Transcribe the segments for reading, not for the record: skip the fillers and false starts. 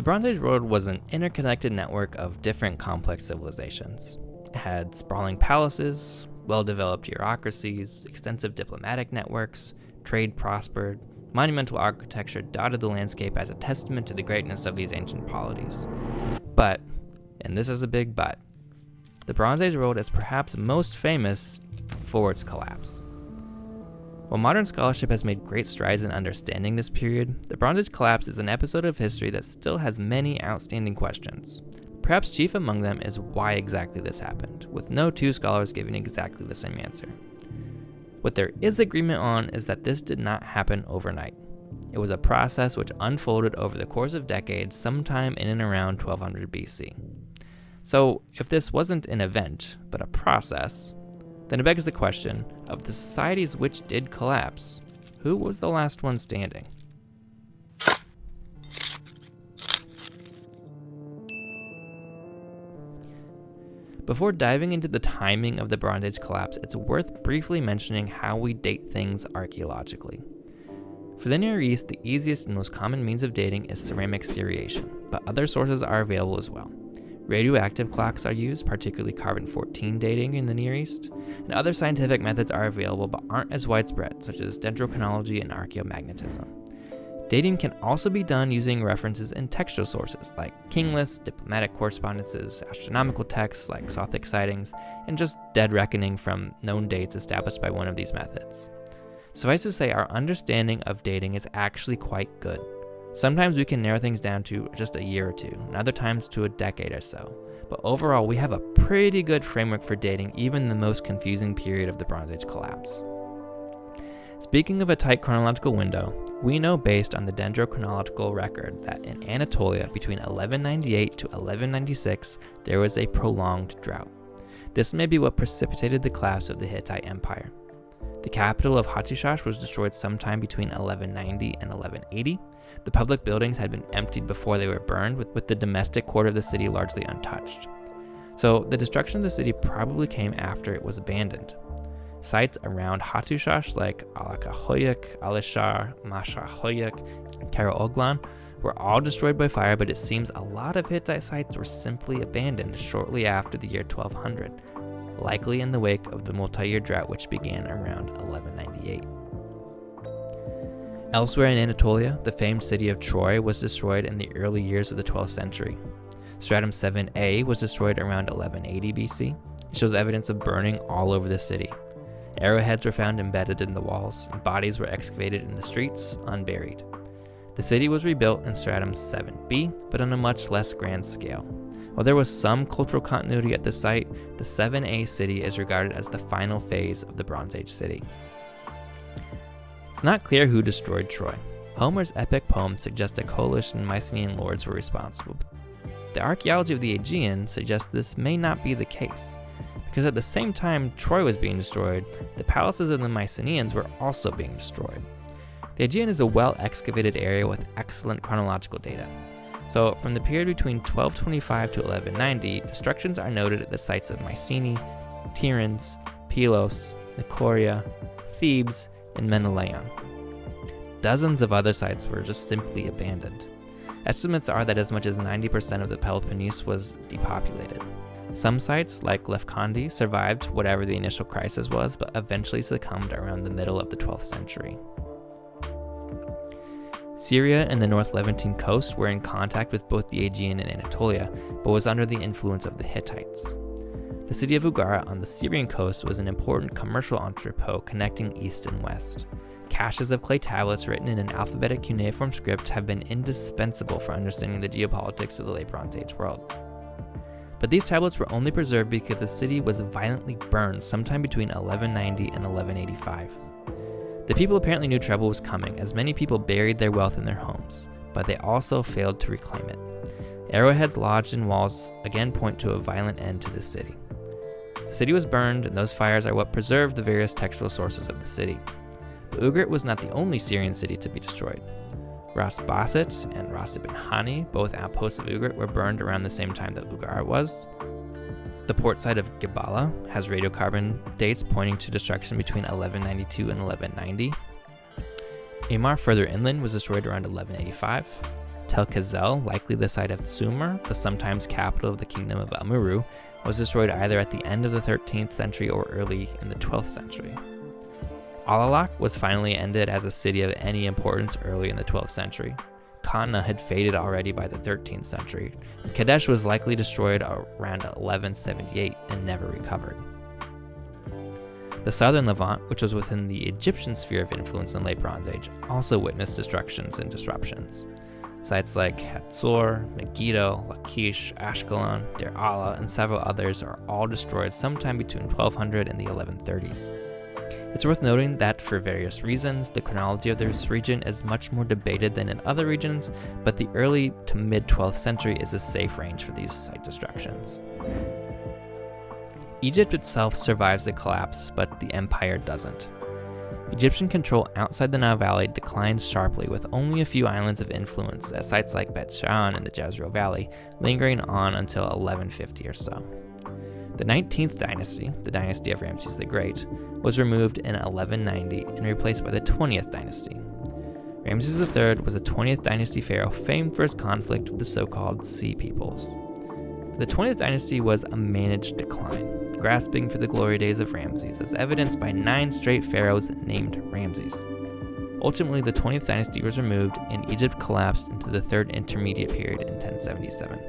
The Bronze Age world was an interconnected network of different complex civilizations. It had sprawling palaces, well-developed bureaucracies, extensive diplomatic networks, trade prospered, monumental architecture dotted the landscape as a testament to the greatness of these ancient polities. But, and this is a big but, the Bronze Age world is perhaps most famous for its collapse. While modern scholarship has made great strides in understanding this period, the Bronze Age collapse is an episode of history that still has many outstanding questions. Perhaps chief among them is why exactly this happened, with no two scholars giving exactly the same answer. What there is agreement on is that this did not happen overnight. It was a process which unfolded over the course of decades sometime in and around 1200 BC. So, if this wasn't an event, but a process, then it begs the question, of the societies which did collapse, who was the last one standing? Before diving into the timing of the Bronze Age collapse, it's worth briefly mentioning how we date things archaeologically. For the Near East, the easiest and most common means of dating is ceramic seriation, but other sources are available as well. Radioactive clocks are used, particularly carbon-14 dating in the Near East, and other scientific methods are available but aren't as widespread, such as dendrochronology and archaeomagnetism. Dating can also be done using references in textual sources like king lists, diplomatic correspondences, astronomical texts like Sothic sightings, and just dead reckoning from known dates established by one of these methods. Suffice to say, our understanding of dating is actually quite good. Sometimes we can narrow things down to just a year or two, and other times to a decade or so. But overall, we have a pretty good framework for dating even the most confusing period of the Bronze Age collapse. Speaking of a tight chronological window, we know based on the dendrochronological record that in Anatolia between 1198 to 1196, there was a prolonged drought. This may be what precipitated the collapse of the Hittite Empire. The capital of Hattushash was destroyed sometime between 1190 and 1180. The public buildings had been emptied before they were burned, with the domestic quarter of the city largely untouched. So the destruction of the city probably came after it was abandoned. Sites around Hattushash like Alakahoyuk, Alishar, Mashahoyuk, and Karaoglan were all destroyed by fire, but it seems a lot of Hittite sites were simply abandoned shortly after the year 1200, likely in the wake of the multi-year drought which began around 1198. Elsewhere in Anatolia, the famed city of Troy was destroyed in the early years of the 12th century. Stratum 7a was destroyed around 1180 BC. It shows evidence of burning all over the city. Arrowheads were found embedded in the walls, and bodies were excavated in the streets, unburied. The city was rebuilt in Stratum 7b, but on a much less grand scale. While there was some cultural continuity at the site, the 7a city is regarded as the final phase of the Bronze Age city. It's not clear who destroyed Troy. Homer's epic poems suggest a coalition of Mycenaean lords were responsible. The archaeology of the Aegean suggests this may not be the case, because at the same time Troy was being destroyed, the palaces of the Mycenaeans were also being destroyed. The Aegean is a well-excavated area with excellent chronological data. So from the period between 1225 to 1190, destructions are noted at the sites of Mycenae, Tiryns, Pylos, Nicoria, Thebes, and Menelaon. Dozens of other sites were just simply abandoned. Estimates are that as much as 90% of the Peloponnese was depopulated. Some sites, like Lefkandi, survived whatever the initial crisis was, but eventually succumbed around the middle of the 12th century. Syria and the North Levantine coast were in contact with both the Aegean and Anatolia, but was under the influence of the Hittites. The city of Ugara on the Syrian coast was an important commercial entrepot connecting east and west. Caches of clay tablets written in an alphabetic cuneiform script have been indispensable for understanding the geopolitics of the late Bronze Age world. But these tablets were only preserved because the city was violently burned sometime between 1190 and 1185. The people apparently knew trouble was coming, as many people buried their wealth in their homes, but they also failed to reclaim it. Arrowheads lodged in walls again point to a violent end to the city. The city was burned, and those fires are what preserved the various textual sources of the city. But Ugarit was not the only Syrian city to be destroyed. Ras Basit and Ras ibn Hani, both outposts of Ugarit, were burned around the same time that Ugarit was. The port site of Gibala has radiocarbon dates pointing to destruction between 1192 and 1190. Amar, further inland, was destroyed around 1185. Tel Kazel, likely the site of Sumer, the sometimes capital of the kingdom of Amurru, was destroyed either at the end of the 13th century or early in the 12th century. Alalak was finally ended as a city of any importance early in the 12th century. Qanna had faded already by the 13th century, and Kadesh was likely destroyed around 1178 and never recovered. The southern Levant, which was within the Egyptian sphere of influence in the late Bronze Age, also witnessed destructions and disruptions. Sites like Hatzor, Megiddo, Lachish, Ashkelon, Deir Allah, and several others are all destroyed sometime between 1200 and the 1130s. It's worth noting that for various reasons, the chronology of this region is much more debated than in other regions, but the early to mid-12th century is a safe range for these site destructions. Egypt itself survives the collapse, but the empire doesn't. Egyptian control outside the Nile Valley declines sharply, with only a few islands of influence at sites like Bet Shan in the Jezreel Valley, lingering on until 1150 or so. The 19th dynasty, the dynasty of Ramses the Great, was removed in 1190 and replaced by the 20th dynasty. Ramses III was a 20th dynasty pharaoh famed for his conflict with the so-called Sea Peoples. The 20th dynasty was a managed decline, grasping for the glory days of Ramses, as evidenced by 9 straight pharaohs named Ramses. Ultimately, the 20th dynasty was removed and Egypt collapsed into the Third Intermediate Period in 1077.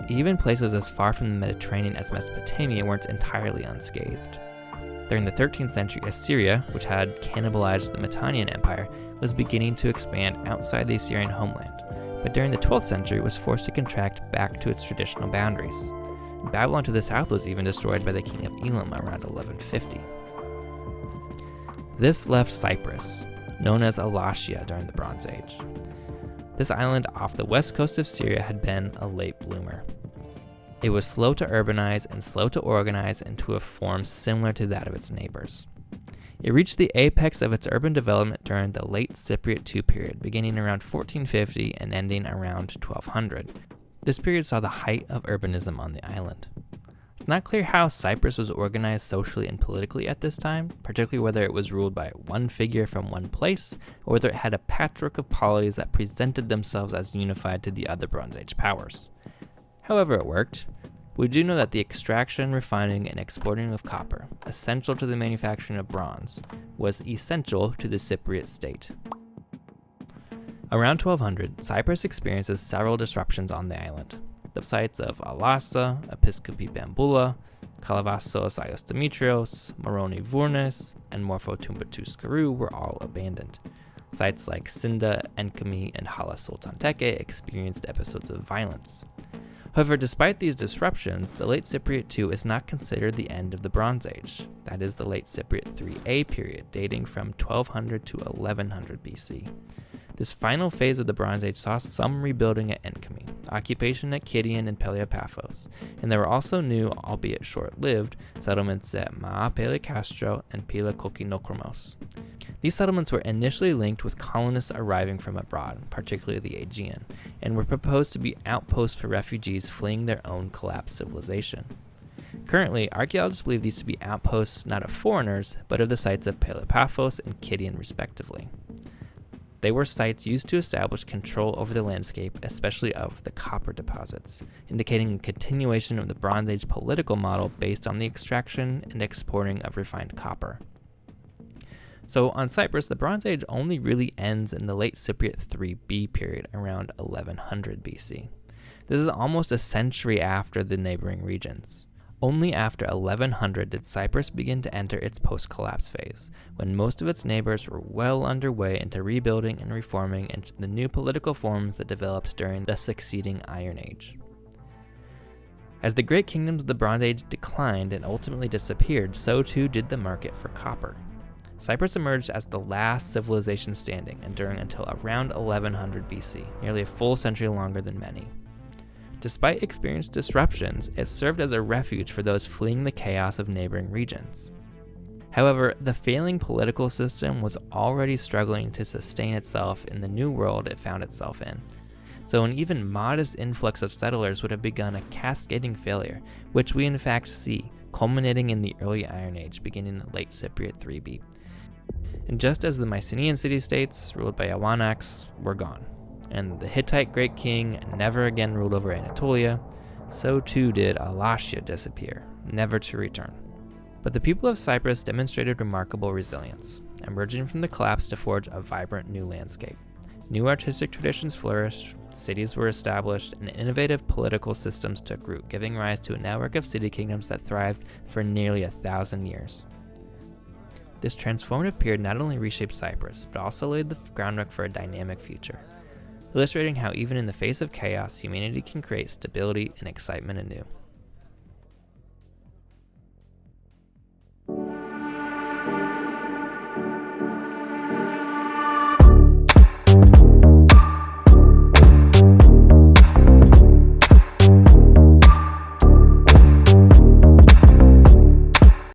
Even places as far from the Mediterranean as Mesopotamia weren't entirely unscathed. During the 13th century, Assyria, which had cannibalized the Mitannian Empire, was beginning to expand outside the Assyrian homeland, but during the 12th century was forced to contract back to its traditional boundaries. Babylon to the south was even destroyed by the king of Elam around 1150. This left Cyprus, known as Alashia during the Bronze Age. This island off the west coast of Syria had been a late bloomer. It was slow to urbanize and slow to organize into a form similar to that of its neighbors. It reached the apex of its urban development during the late Cypriot II period, beginning around 1450 and ending around 1200. This period saw the height of urbanism on the island. It's not clear how Cyprus was organized socially and politically at this time, particularly whether it was ruled by one figure from one place, or whether it had a patchwork of polities that presented themselves as unified to the other Bronze Age powers. However it worked, we do know that the extraction, refining, and exporting of copper, essential to the manufacturing of bronze, was essential to the Cypriot state. Around 1200, Cyprus experiences several disruptions on the island. The sites of Alassa, Episcopi Bambula, Kalavassos Ios Demetrios, Moroni Vournes, and Morphotumbatus Karu were all abandoned. Sites like Sinda, Enkami, and Hala Sultan Teke experienced episodes of violence. However, despite these disruptions, the Late Cypriot II is not considered the end of the Bronze Age. That is the Late Cypriot IIIA period, dating from 1200 to 1100 BC. This final phase of the Bronze Age saw some rebuilding at Enkami, occupation at Kidian and Peleopaphos, and there were also new, albeit short-lived, settlements at Maa Pelecastro and Pila Kokinokromos. These settlements were initially linked with colonists arriving from abroad, particularly the Aegean, and were proposed to be outposts for refugees fleeing their own collapsed civilization. Currently, archaeologists believe these to be outposts not of foreigners, but of the sites of Peleopaphos and Kidian respectively. They were sites used to establish control over the landscape, especially of the copper deposits, indicating a continuation of the Bronze Age political model based on the extraction and exporting of refined copper. So on Cyprus, the Bronze Age only really ends in the late Cypriot IIIB period around 1100 BC. This is almost a century after the neighboring regions. Only after 1100 did Cyprus begin to enter its post-collapse phase, when most of its neighbors were well underway into rebuilding and reforming into the new political forms that developed during the succeeding Iron Age. As the great kingdoms of the Bronze Age declined and ultimately disappeared, so too did the market for copper. Cyprus emerged as the last civilization standing, enduring until around 1100 BC, nearly a full century longer than many. Despite experienced disruptions, it served as a refuge for those fleeing the chaos of neighboring regions. However, the failing political system was already struggling to sustain itself in the new world it found itself in. So an even modest influx of settlers would have begun a cascading failure, which we in fact see, culminating in the early Iron Age, beginning in the late Cypriot IIIB. And just as the Mycenaean city-states, ruled by Awanaks, were gone, and the Hittite great king never again ruled over Anatolia, so too did Alashia disappear, never to return. But the people of Cyprus demonstrated remarkable resilience, emerging from the collapse to forge a vibrant new landscape. New artistic traditions flourished, cities were established, and innovative political systems took root, giving rise to a network of city kingdoms that thrived for nearly 1,000 years. This transformative period not only reshaped Cyprus, but also laid the groundwork for a dynamic future, illustrating how even in the face of chaos, humanity can create stability and excitement anew.